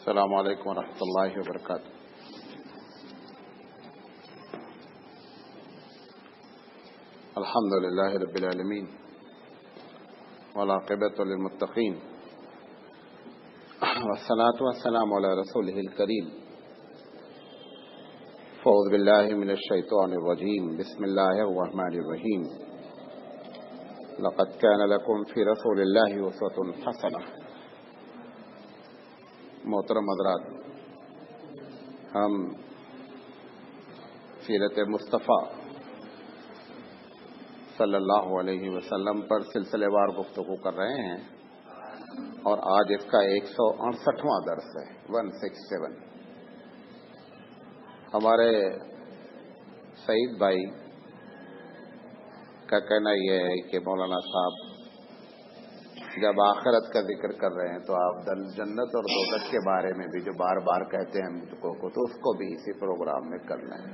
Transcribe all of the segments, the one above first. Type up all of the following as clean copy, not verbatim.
السلام علیکم ورحمۃ اللہ وبرکاتہ۔ الحمد للہ رب العالمین والعاقبۃ للمتقین والصلاۃ والسلام علی رسولہ الکریم۔ اعوذ باللہ من الشیطان الرجیم، بسم اللہ الرحمن الرحیم۔ لقد کان لکم فی رسول اللہ اسوۃ حسنہ۔ محترم حضرات، ہم سیرت مصطفیٰ صلی اللہ علیہ وسلم پر سلسلے وار گفتگو کر رہے ہیں اور آج اس کا 168واں درس ہے، 167۔ ہمارے سعید بھائی کا کہنا یہ ہے کہ مولانا صاحب جب آخرت کا ذکر کر رہے ہیں تو آپ جنت اور دوزخ کے بارے میں بھی جو بار بار کہتے ہیں مجھ کو تو اس کو بھی اسی پروگرام میں کرنا ہے۔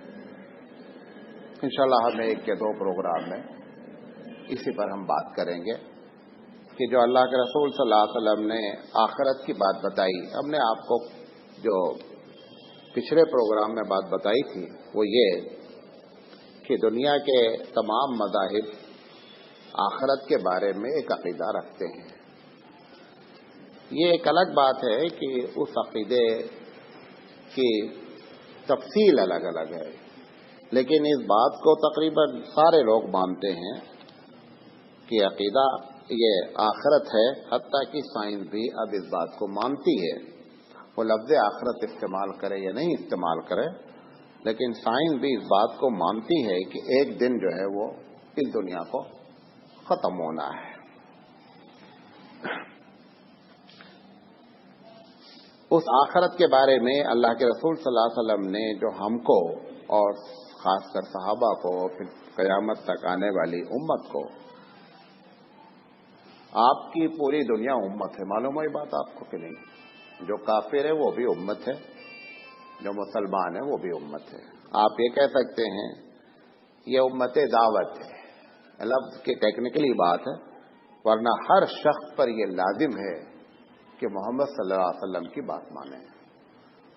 انشاءاللہ ہم ایک یا دو پروگرام میں اسی پر ہم بات کریں گے کہ جو اللہ کے رسول صلی اللہ علیہ وسلم نے آخرت کی بات بتائی، ہم نے آپ کو جو پچھلے پروگرام میں بات بتائی تھی وہ یہ کہ دنیا کے تمام مذاہب آخرت کے بارے میں ایک عقیدہ رکھتے ہیں۔ یہ ایک الگ بات ہے کہ اس عقیدے کی تفصیل الگ الگ ہے، لیکن اس بات کو تقریباً سارے لوگ مانتے ہیں کہ عقیدہ یہ آخرت ہے، حتیٰ کہ سائنس بھی اب اس بات کو مانتی ہے۔ وہ لفظ آخرت استعمال کرے یا نہیں استعمال کرے، لیکن سائنس بھی اس بات کو مانتی ہے کہ ایک دن جو ہے وہ اس دنیا کو ختم ہونا ہے۔ اس آخرت کے بارے میں اللہ کے رسول صلی اللہ علیہ وسلم نے جو ہم کو اور خاص کر صحابہ کو، پھر قیامت تک آنے والی امت کو، آپ کی پوری دنیا امت ہے، معلوم ہوئی بات آپ کو کہ نہیں؟ جو کافر ہے وہ بھی امت ہے، جو مسلمان ہے وہ بھی امت ہے۔ آپ یہ کہہ سکتے ہیں یہ امت دعوت ہے، لفظ کی ٹیکنیکلی بات ہے، ورنہ ہر شخص پر یہ لازم ہے کہ محمد صلی اللہ علیہ وسلم کی بات مانیں۔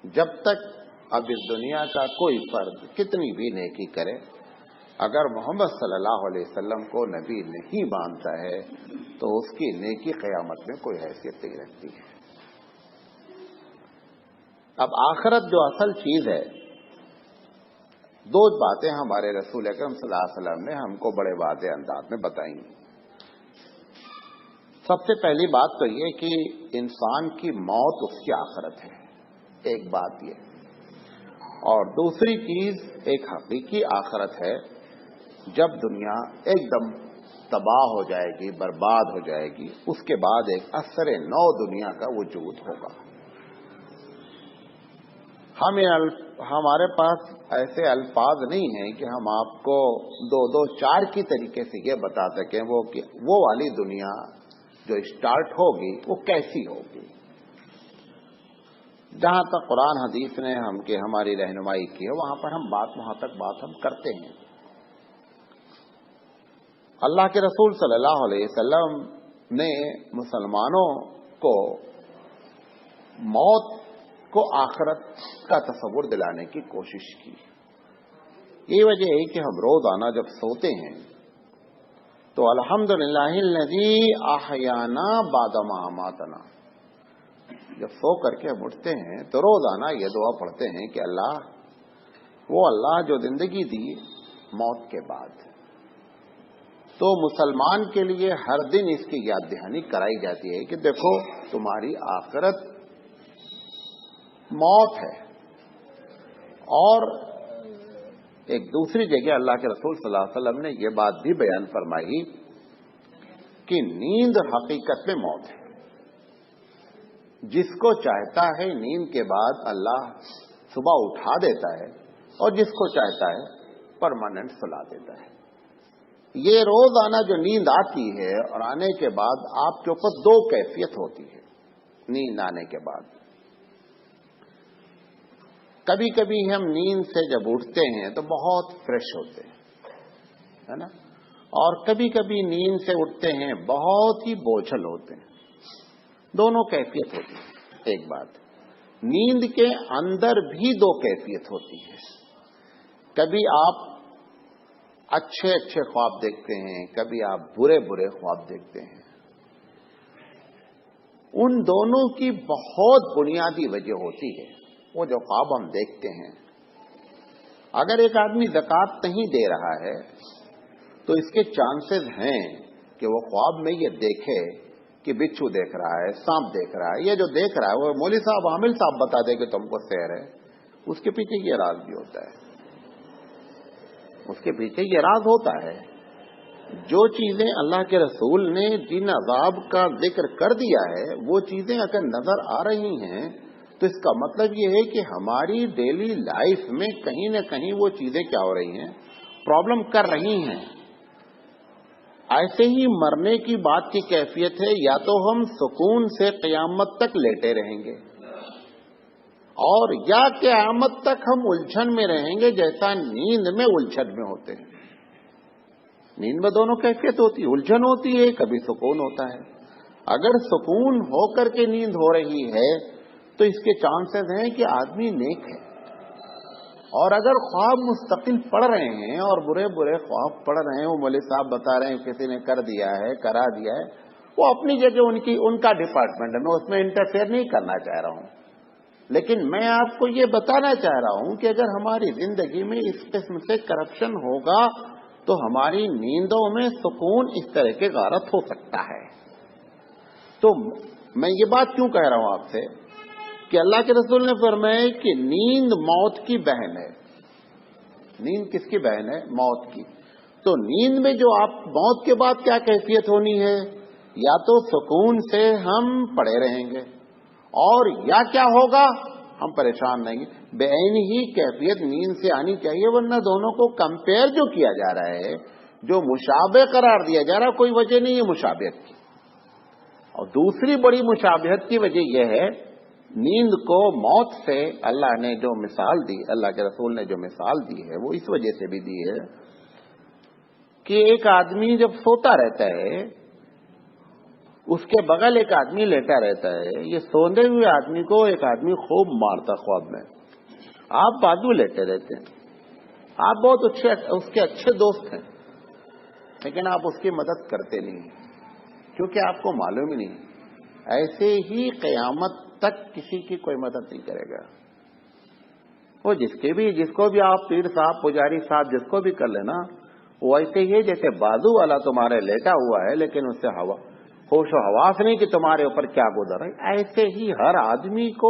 جب تک اب اس دنیا کا کوئی فرد کتنی بھی نیکی کرے، اگر محمد صلی اللہ علیہ وسلم کو نبی نہیں مانتا ہے تو اس کی نیکی قیامت میں کوئی حیثیت نہیں رکھتی ہے۔ اب آخرت جو اصل چیز ہے، دو باتیں ہمارے رسول اکرم صلی اللہ علیہ وسلم نے ہم کو بڑے واضح انداز میں بتائیں۔ سب سے پہلی بات تو یہ کہ انسان کی موت اس کی آخرت ہے، ایک بات یہ، اور دوسری چیز ایک حقیقی آخرت ہے جب دنیا ایک دم تباہ ہو جائے گی، برباد ہو جائے گی، اس کے بعد ایک اثر نو دنیا کا وجود ہوگا۔ ہمارے پاس ایسے الفاظ نہیں ہیں کہ ہم آپ کو دو چار کی طریقے سے یہ بتا سکیں وہ والی دنیا جو اسٹارٹ ہوگی وہ کیسی ہوگی۔ جہاں تک قرآن حدیث نے ہماری رہنمائی کی ہے وہاں تک بات ہم کرتے ہیں۔ اللہ کے رسول صلی اللہ علیہ وسلم نے مسلمانوں کو موت کو آخرت کا تصور دلانے کی کوشش کی۔ یہ وجہ ہے کہ ہم روزانہ جب سوتے ہیں تو الحمدللہ الذی احیانا بعد ما اماتنا، جب سو کر کے ہم اٹھتے ہیں تو روزانہ یہ دعا پڑھتے ہیں کہ وہ اللہ جو زندگی دی موت کے بعد، تو مسلمان کے لیے ہر دن اس کی یاد دہانی کرائی جاتی ہے کہ دیکھو تمہاری آخرت موت ہے۔ اور ایک دوسری جگہ اللہ کے رسول صلی اللہ علیہ وسلم نے یہ بات بھی بیان فرمائی کہ نیند حقیقت میں موت ہے۔ جس کو چاہتا ہے نیند کے بعد اللہ صبح اٹھا دیتا ہے، اور جس کو چاہتا ہے پرماننٹ سلا دیتا ہے۔ یہ روزانہ جو نیند آتی ہے اور آنے کے بعد آپ کے اوپر دو کیفیت ہوتی ہے نیند آنے کے بعد۔ کبھی کبھی ہم نیند سے جب اٹھتے ہیں تو بہت فریش ہوتے ہیں، ہے نا، اور کبھی کبھی نیند سے اٹھتے ہیں بہت ہی بوجھل ہوتے ہیں۔ دونوں کیفیت ہوتی ہے۔ ایک بات نیند کے اندر بھی دو کیفیت ہوتی ہے. کبھی آپ اچھے اچھے خواب دیکھتے ہیں، کبھی آپ برے برے خواب دیکھتے ہیں. ان دونوں کی بہت بنیادی وجہ ہوتی ہے. وہ جو خواب ہم دیکھتے ہیں، اگر ایک آدمی زکوٰۃ نہیں دے رہا ہے تو اس کے چانسز ہیں کہ وہ خواب میں یہ دیکھے کہ بچھو دیکھ رہا ہے، سانپ دیکھ رہا ہے. یہ جو دیکھ رہا ہے وہ مولوی صاحب عامل صاحب بتا دے کہ تم کو سحر ہے. اس کے پیچھے یہ راز بھی ہوتا ہے. اس کے پیچھے یہ راز ہوتا ہے. جو چیزیں اللہ کے رسول نے جن عذاب کا ذکر کر دیا ہے وہ چیزیں اگر نظر آ رہی ہیں تو اس کا مطلب یہ ہے کہ ہماری ڈیلی لائف میں کہیں نہ کہیں وہ چیزیں کیا ہو رہی ہیں، پرابلم کر رہی ہیں. ایسے ہی مرنے کی بات کی کیفیت ہے، یا تو ہم سکون سے قیامت تک لیٹے رہیں گے اور یا قیامت تک ہم الجھن میں رہیں گے جیسا نیند میں الجھن میں ہوتے ہیں. نیند میں دونوں کیفیت ہوتی ہے، الجھن ہوتی ہے، کبھی سکون ہوتا ہے. اگر سکون ہو کر کے نیند ہو رہی ہے تو اس کے چانسز ہیں کہ آدمی نیک ہے. اور اگر خواب مستقل پڑھ رہے ہیں اور برے برے خواب پڑھ رہے ہیں، وہ مولوی صاحب بتا رہے ہیں کسی نے کر دیا ہے، کرا دیا ہے، وہ اپنی جگہ ان کا ڈپارٹمنٹ ہے، میں اس میں انٹرفیئر نہیں کرنا چاہ رہا ہوں. لیکن میں آپ کو یہ بتانا چاہ رہا ہوں کہ اگر ہماری زندگی میں اس قسم سے کرپشن ہوگا تو ہماری نیندوں میں سکون اس طرح کے غارت ہو سکتا ہے. تو میں یہ بات کیوں کہہ رہا ہوں آپ سے کہ اللہ کے رسول نے فرمایا کہ نیند موت کی بہن ہے. نیند کس کی بہن ہے؟ موت کی. تو نیند میں جو آپ موت کے بعد کیا کیفیت ہونی ہے؟ یا تو سکون سے ہم پڑے رہیں گے اور یا کیا ہوگا، ہم پریشان رہیں گے. بعین ہی کیفیت نیند سے آنی چاہیے، ورنہ دونوں کو کمپیئر جو کیا جا رہا ہے، جو مشابہ قرار دیا جا رہا ہے، کوئی وجہ نہیں ہے مشابہت کی. اور دوسری بڑی مشابہت کی وجہ یہ ہے، نیند کو موت سے اللہ نے جو مثال دی، اللہ کے رسول نے جو مثال دی ہے وہ اس وجہ سے بھی دی ہے کہ ایک آدمی جب سوتا رہتا ہے اس کے بغل ایک آدمی لیٹا رہتا ہے. یہ سوندے ہوئے آدمی کو ایک آدمی خوب مارتا خواب میں. آپ بازو لیٹے رہتے ہیں، آپ بہت اچھے اس کے اچھے دوست ہیں، لیکن آپ اس کی مدد کرتے نہیں کیونکہ آپ کو معلوم ہی نہیں. ایسے ہی قیامت تک کسی کی کوئی مدد نہیں کرے گا. وہ جس کو بھی آپ پیر صاحب، پجاری صاحب، جس کو بھی کر لینا، وہ ایسے ہی ہے جیسے بازو والا تمہارے لیٹا ہوا ہے لیکن اس سے ہوش و حواس نہیں کہ تمہارے اوپر کیا گزر ہے. ایسے ہی ہر آدمی کو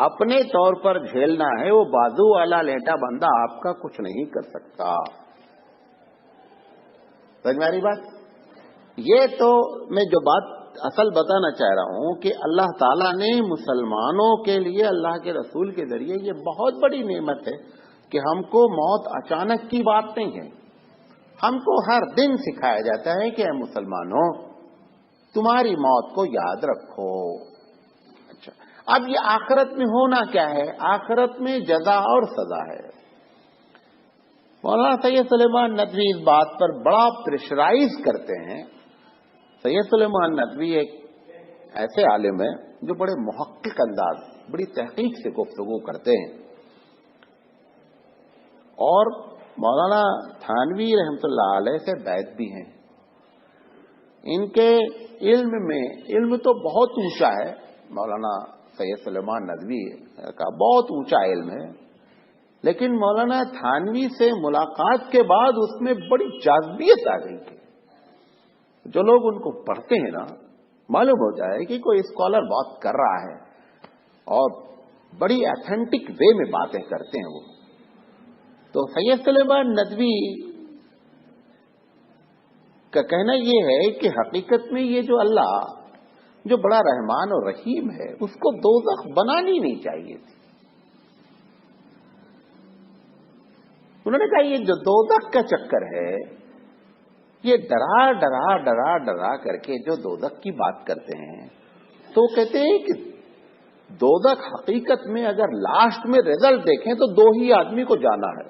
اپنے طور پر جھیلنا ہے. وہ بازو والا لیٹا بندہ آپ کا کچھ نہیں کر سکتا. سمجھ میں آ رہی بات؟ یہ تو میں جو بات اصل بتانا چاہ رہا ہوں کہ اللہ تعالیٰ نے مسلمانوں کے لیے اللہ کے رسول کے ذریعے یہ بہت بڑی نعمت ہے کہ ہم کو موت اچانک کی بات نہیں ہے. ہم کو ہر دن سکھایا جاتا ہے کہ اے مسلمانوں، تمہاری موت کو یاد رکھو. اچھا، اب یہ آخرت میں ہونا کیا ہے؟ آخرت میں جزا اور سزا ہے. مولانا سید سلیمان ندوی اس بات پر بڑا پریشرائز کرتے ہیں. سید سلیمان ندوی ایک ایسے عالم ہیں جو بڑے محقق انداز، بڑی تحقیق سے گفتگو کرتے ہیں. اور مولانا تھانوی رحمۃ اللہ علیہ سے بیعت بھی ہیں. ان کے علم تو بہت اونچا ہے. مولانا سید سلیمان ندوی کا بہت اونچا علم ہے، لیکن مولانا تھانوی سے ملاقات کے بعد اس میں بڑی جاذبیت آ گئی تھی. جو لوگ ان کو پڑھتے ہیں نا، معلوم ہو جائے کہ کوئی اسکالر بات کر رہا ہے اور بڑی ایتھینٹک وے میں باتیں کرتے ہیں وہ. تو سید سلیمان ندوی کا کہنا یہ ہے کہ حقیقت میں یہ جو اللہ جو بڑا رحمان اور رحیم ہے، اس کو دوزخ بنانی نہیں چاہیے تھی. انہوں نے کہا یہ جو دوزخ کا چکر ہے، یہ ڈرا ڈرا ڈرا ڈرا کر کے جو دوزخ کی بات کرتے ہیں، تو کہتے ہیں کہ دوزخ حقیقت میں اگر لاسٹ میں رزلٹ دیکھیں تو دو ہی آدمی کو جانا ہے.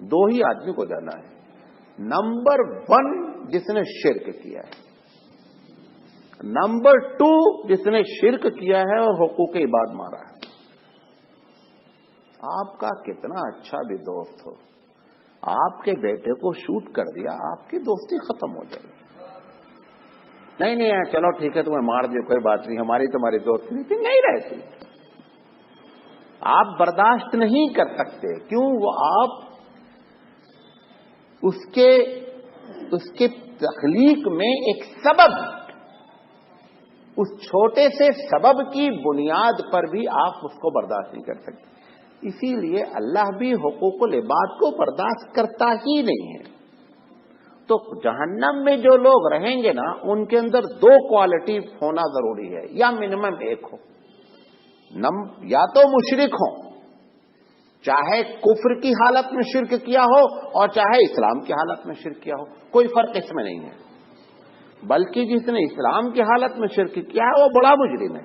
دو ہی آدمی کو جانا ہے. نمبر 1 جس نے شرک کیا ہے، نمبر 2 جس نے شرک کیا ہے اور حقوق عباد مارا ہے. آپ کا کتنا اچھا بھی دوست ہو، آپ کے بیٹے کو شوٹ کر دیا، آپ کی دوستی ختم ہو جائے گی. نہیں چلو ٹھیک ہے تمہیں مار دیا کوئی بات نہیں، ہماری تمہاری دوستی نہیں رہتی. آپ برداشت نہیں کر سکتے. کیوں؟ وہ آپ اس کے تخلیق میں ایک سبب، اس چھوٹے سے سبب کی بنیاد پر بھی آپ اس کو برداشت نہیں کر سکتے. اسی لیے اللہ بھی حقوق العباد کو برداشت کرتا ہی نہیں ہے. تو جہنم میں جو لوگ رہیں گے نا، ان کے اندر 2 کوالٹی ہونا ضروری ہے، یا منیمم 1 ہو. یا تو مشرک ہوں، چاہے کفر کی حالت میں شرک کیا ہو اور چاہے اسلام کی حالت میں شرک کیا ہو، کوئی فرق اس میں نہیں ہے. بلکہ جس نے اسلام کی حالت میں شرک کیا ہے وہ بڑا مجرم ہے.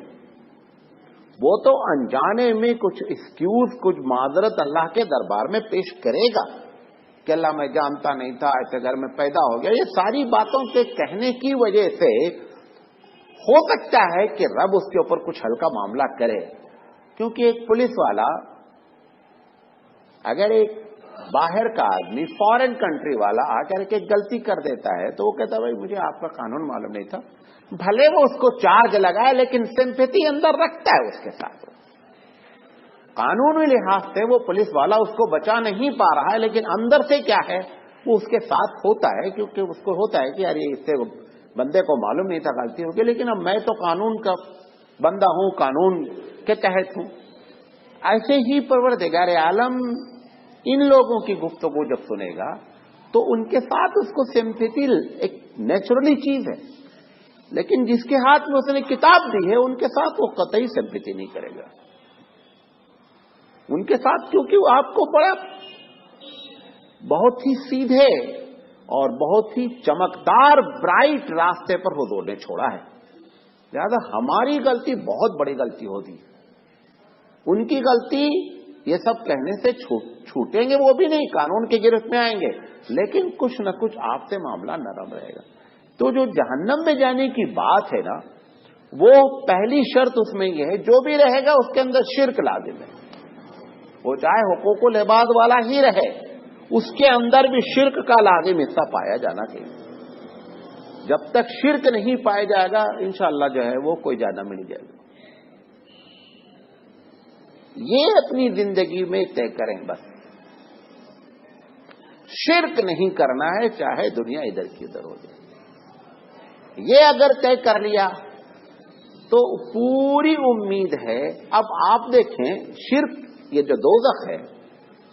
وہ تو انجانے میں کچھ ایکسکیوز، کچھ معذرت اللہ کے دربار میں پیش کرے گا کہ اللہ میں جانتا نہیں تھا، ایسے گھر میں پیدا ہو گیا. یہ ساری باتوں کے کہنے کی وجہ سے ہو سکتا ہے کہ رب اس کے اوپر کچھ ہلکا معاملہ کرے. کیونکہ ایک پولیس والا اگر ایک باہر کا آدمی، فارن کنٹری والا آ کر کے غلطی کر دیتا ہے تو وہ کہتا ہے بھائی مجھے آپ کا قانون معلوم نہیں تھا. بھلے وہ اس کو چارج لگائے لیکن سمپیتی اندر رکھتا ہے اس کے ساتھ. قانونی لحاظ سے وہ پولیس والا اس کو بچا نہیں پا رہا ہے، لیکن اندر سے کیا ہے وہ اس کے ساتھ ہوتا ہے، کیونکہ اس کو ہوتا ہے کہ یار اس سے بندے کو معلوم نہیں تھا غلطی ہوگی، لیکن اب میں تو قانون کا بندہ ہوں، قانون کے تحت ہوں. ایسے ہی پروردگار عالم ان لوگوں کی گفتگو جب سنے گا تو ان کے ساتھ اس کو سمپیتی ایک نیچرلی چیز ہے. لیکن جس کے ہاتھ میں اس نے کتاب دی ہے ان کے ساتھ وہ قطعی سمپیتی نہیں کرے گا. ان کے ساتھ کیونکہ وہ آپ کو بہت ہی سیدھے اور بہت ہی چمکدار برائٹ راستے پر حضور نے چھوڑا ہے. لہذا ہماری غلطی بہت بڑی غلطی ہوتی ہے. ان کی غلطی یہ سب کہنے سے چھوٹیں گے وہ بھی نہیں، قانون کی گرفت میں آئیں گے، لیکن کچھ نہ کچھ آپ سے معاملہ نرم رہے گا. تو جو جہنم میں جانے کی بات ہے نا، وہ پہلی شرط اس میں یہ ہے جو بھی رہے گا اس کے اندر شرک لازم ہے. وہ چاہے حقوق العباد والا ہی رہے، اس کے اندر بھی شرک کا لازم حصہ پایا جانا چاہیے. جب تک شرک نہیں پایا جائے گا انشاءاللہ جو ہے وہ کوئی جہنم میں نہیں جائے گا. یہ اپنی زندگی میں طے کریں، بس شرک نہیں کرنا ہے، چاہے دنیا ادھر کی ادھر ہو جائے. یہ اگر طے کر لیا تو پوری امید ہے. اب آپ دیکھیں شرک، یہ جو دوزخ ہے،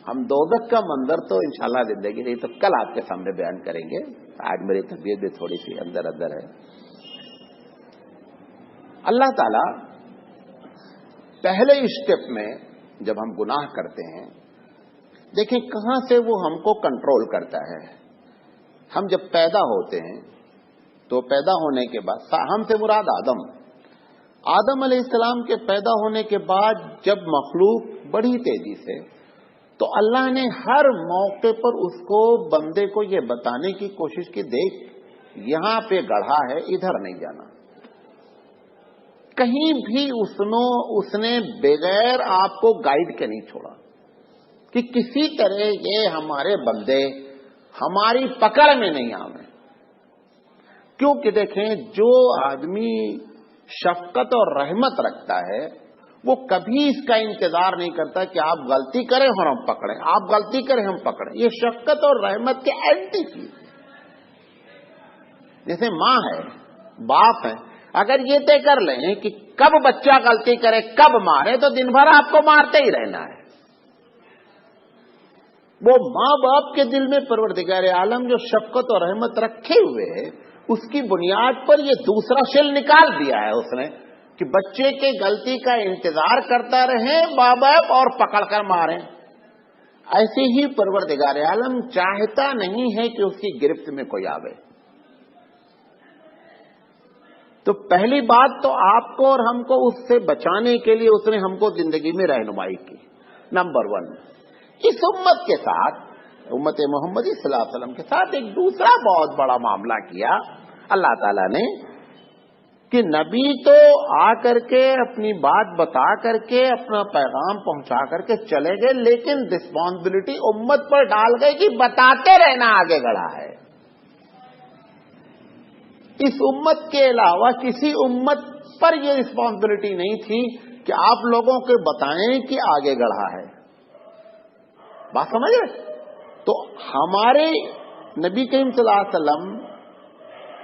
ہم دوزخ کا منظر تو انشاءاللہ زندگی نہیں تو کل آپ کے سامنے بیان کریں گے. آج میری طبیعت بھی تھوڑی سی اندر ہے. اللہ تعالی پہلے اسٹیپ میں جب ہم گناہ کرتے ہیں، دیکھیں کہاں سے وہ ہم کو کنٹرول کرتا ہے. ہم جب پیدا ہوتے ہیں تو پیدا ہونے کے بعد، ہم سے مراد آدم علیہ السلام کے پیدا ہونے کے بعد جب مخلوق بڑی تیزی سے، تو اللہ نے ہر موقع پر اس کو، بندے کو یہ بتانے کی کوشش کی دیکھ یہاں پہ گڑھا ہے، ادھر نہیں جانا. کہیں بھی اس نے بغیر آپ کو گائیڈ کے نہیں چھوڑا کہ کسی طرح یہ ہمارے بندے ہماری پکڑ میں نہیں آویں. کیونکہ دیکھیں جو آدمی شفقت اور رحمت رکھتا ہے وہ کبھی اس کا انتظار نہیں کرتا کہ آپ غلطی کریں اور ہم پکڑیں، آپ غلطی کریں ہم پکڑیں. یہ شفقت اور رحمت کے اینٹی چیز. جیسے ماں ہے، باپ ہے، اگر یہ طے کر لیں کہ کب بچہ غلطی کرے کب مارے تو دن بھر آپ کو مارتے ہی رہنا ہے. وہ ماں باپ کے دل میں پروردگار عالم جو شفقت اور رحمت رکھے ہوئے ہے، اس کی بنیاد پر یہ دوسرا شیل نکال دیا ہے اس نے کہ بچے کے غلطی کا انتظار کرتا رہے ماں باپ اور پکڑ کر ماریں. ایسے ہی پروردگار عالم چاہتا نہیں ہے کہ اس کی گرفت میں کوئی آوے. تو پہلی بات تو آپ کو اور ہم کو اس سے بچانے کے لیے اس نے ہم کو زندگی میں رہنمائی کی. نمبر 1، اس امت کے ساتھ، امت محمدی صلی اللہ علیہ وسلم کے ساتھ ایک دوسرا بہت بڑا معاملہ کیا اللہ تعالیٰ نے. کہ نبی تو آ کر کے اپنی بات بتا کر کے اپنا پیغام پہنچا کر کے چلے گئے، لیکن رسپانسبلٹی امت پر ڈال گئے کہ بتاتے رہنا آگے بڑھا ہے. اس امت کے علاوہ کسی امت پر یہ رسپانسبلٹی نہیں تھی کہ آپ لوگوں کو بتائیں کہ آگے بڑھا ہے. بات سمجھ رہے؟ تو ہمارے نبی کریم صلی اللہ علیہ وسلم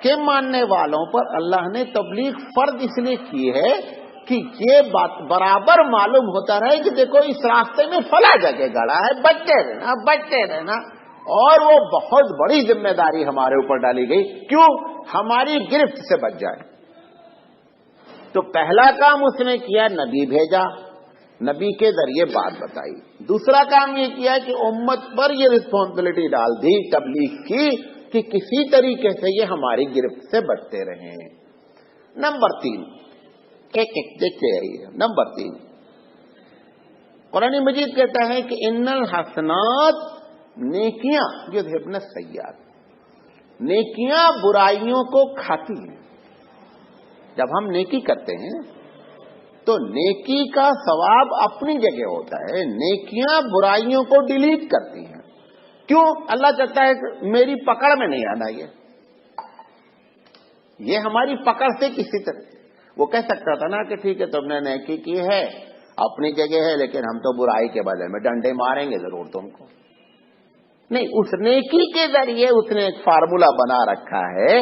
کے ماننے والوں پر اللہ نے تبلیغ فرض اس لیے کی ہے کہ یہ بات برابر معلوم ہوتا رہے کہ دیکھو اس راستے میں فلاں جگہ گڑا ہے، بچتے رہنا. اور وہ بہت بڑی ذمہ داری ہمارے اوپر ڈالی گئی، کیوں؟ ہماری گرفت سے بچ جائے. تو پہلا کام اس نے کیا، نبی بھیجا، نبی کے ذریعے بات بتائی. دوسرا کام یہ کیا کہ امت پر یہ رسپانسبلٹی ڈال دی، تبلیغ کی کہ کسی طریقے سے یہ ہماری گرفت سے بچتے رہیں. نمبر 3 ایک دیکھتے آئیے. نمبر 3 قرآن مجید کہتا ہے کہ ان الحسنات، نیکیاں، یذہبن السیئات، نیکیاں برائیوں کو کھاتی ہیں. جب ہم نیکی کرتے ہیں تو نیکی کا ثواب اپنی جگہ ہوتا ہے، نیکیاں برائیوں کو ڈیلیٹ کرتی ہیں. کیوں؟ اللہ چاہتا ہے کہ میری پکڑ میں نہیں آنا. یہ ہماری پکڑ سے کسی طرح وہ کہہ سکتا تھا نا کہ ٹھیک ہے تم نے نیکی کی ہے اپنی جگہ ہے، لیکن ہم تو برائی کے بدلے میں ڈنڈے ماریں گے ضرور تم کو. نہیں، اس نیکی کے ذریعے اس نے ایک فارمولا بنا رکھا ہے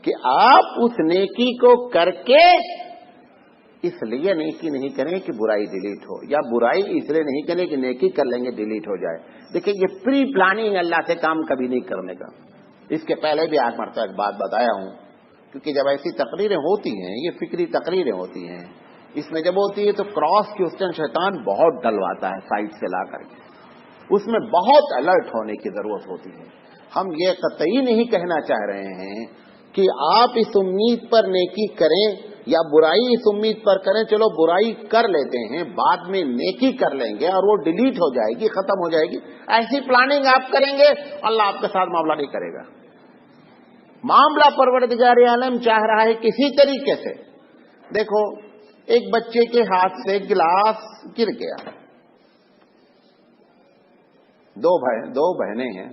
کہ آپ اس نیکی کو کر کے اس لیے نیکی نہیں کریں کہ برائی ڈیلیٹ ہو، یا برائی اس لیے نہیں کریں کہ نیکی کر لیں گے ڈیلیٹ ہو جائے. دیکھیں یہ پری پلاننگ اللہ سے کام کبھی نہیں کرنے کا. اس کے پہلے بھی آج مرتبہ ایک بات بتایا ہوں، کیونکہ جب ایسی تقریریں ہوتی ہیں، یہ فکری تقریریں ہوتی ہیں، اس میں جب ہوتی ہے تو کراس کوسچن شیطان بہت ڈلواتا ہے سائڈ سے لا کر کے. اس میں بہت الرٹ ہونے کی ضرورت ہوتی ہے. ہم یہ قطعی نہیں کہنا چاہ رہے ہیں کہ آپ اس امید پر نیکی کریں یا برائی اس امید پر کریں. چلو برائی کر لیتے ہیں، بعد میں نیکی کر لیں گے اور وہ ڈیلیٹ ہو جائے گی، ختم ہو جائے گی. ایسی پلاننگ آپ کریں گے، اللہ آپ کے ساتھ معاملہ نہیں کرے گا. معاملہ پروردگار عالم چاہ رہا ہے کسی طریقے سے. دیکھو ایک بچے کے ہاتھ سے گلاس گر گیا، دو بہنیں ہیں،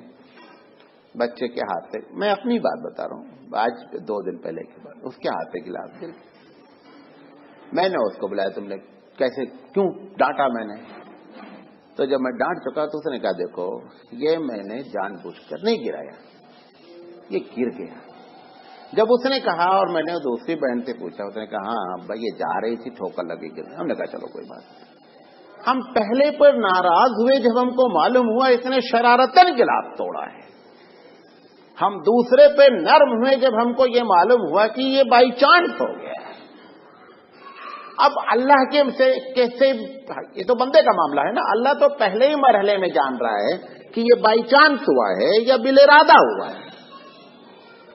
بچے کے ہاتھ سے، میں اپنی بات بتا رہا ہوں، آج 2 دن پہلے کی بات، اس کے ہاتھ سے گلاس گر گیا. میں نے اس کو بلایا، تم نے کیسے، کیوں ڈانٹا میں نے؟ تو جب میں ڈانٹ چکا تو اس نے کہا دیکھو یہ میں نے جان بوجھ کر نہیں گرایا، یہ گر گیا. جب اس نے کہا اور میں نے دوسری بہن سے پوچھا، اس نے کہا ہاں بھائی یہ جا رہی تھی ٹھوکر لگی گرنے. ہم نے کہا چلو کوئی بات نہیں. ہم پہلے پر ناراض ہوئے جب ہم کو معلوم ہوا اس نے شرارتاً گلاس توڑا ہے. ہم دوسرے پہ نرم ہوئے جب ہم کو یہ معلوم ہوا کہ یہ بائی چانس ہو گیا ہے. اب اللہ کے سے کیسے، یہ تو بندے کا معاملہ ہے نا. اللہ تو پہلے ہی مرحلے میں جان رہا ہے کہ یہ بائی چانس ہوا ہے یا بالارادہ ہوا ہے.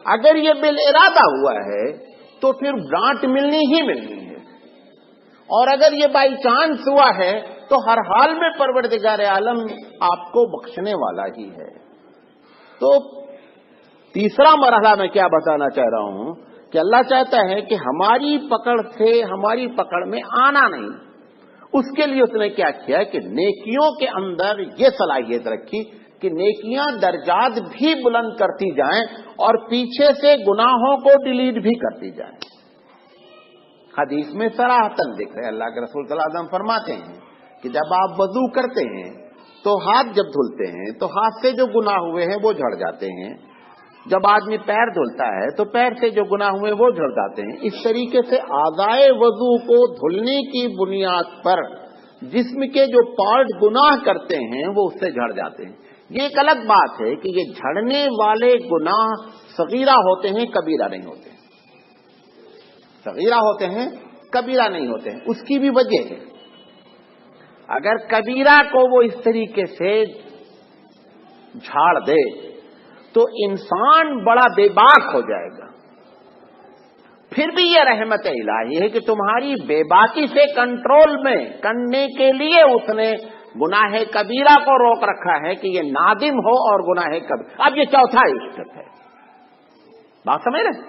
اگر یہ بالارادہ ہوا ہے تو پھر ڈانٹ ملنی ہی ملنی ہے، اور اگر یہ بائی چانس ہوا ہے تو ہر حال میں پروردگار عالم آپ کو بخشنے والا ہی ہے. تو تیسرا مرحلہ میں کیا بتانا چاہ رہا ہوں کہ اللہ چاہتا ہے کہ ہماری پکڑ سے ہماری پکڑ میں آنا نہیں. اس کے لیے اس نے کیا کیا کہ نیکیوں کے اندر یہ صلاحیت رکھی کہ نیکیاں درجات بھی بلند کرتی جائیں اور پیچھے سے گناہوں کو ڈیلیٹ بھی کرتی جائیں. حدیث میں صراحتاً دکھ رہے اللہ کے رسول صلی اللہ علیہ وسلم فرماتے ہیں کہ جب آپ وضو کرتے ہیں تو ہاتھ جب دھلتے ہیں تو ہاتھ سے جو گناہ ہوئے ہیں وہ جھڑ جاتے ہیں. جب آدمی پیر دھلتا ہے تو پیر سے جو گناہ ہوئے وہ جھڑ جاتے ہیں. اس طریقے سے اعضائے وضو کو دھلنے کی بنیاد پر جسم کے جو پارٹ گناہ کرتے ہیں وہ اس سے جھڑ جاتے ہیں. یہ ایک الگ بات ہے کہ یہ جھڑنے والے گناہ صغیرہ ہوتے ہیں، کبیرہ نہیں ہوتے. صغیرہ ہوتے ہیں، کبیرہ نہیں ہوتے ہیں. اس کی بھی وجہ ہے. اگر کبیرہ کو وہ اس طریقے سے جھاڑ دے تو انسان بڑا بے باک ہو جائے گا. پھر بھی یہ رحمت الہی ہے کہ تمہاری بے باکی سے کنٹرول میں کرنے کے لیے اس نے گناہ کبیرہ کو روک رکھا ہے کہ یہ نادم ہو اور گناہ کبیرہ. اب یہ چوتھا اسٹیپ ہے. بات سمجھ رہے؟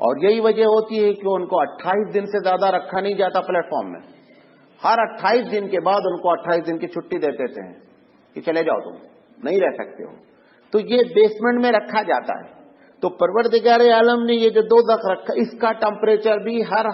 اور یہی وجہ ہوتی ہے کہ ان کو 28 دن سے زیادہ رکھا نہیں جاتا پلیٹ فارم میں. ہر 28 دن کے بعد ان کو 28 دن کی چھٹی دے دیتے ہیں کہ چلے جاؤ, تم نہیں رہ سکتے ہو. تو یہ بیسمنٹ میں رکھا جاتا ہے. تو پروردگار عالم نے یہ جو دوزخ رکھا, اس کا ٹمپریچر بھی ہر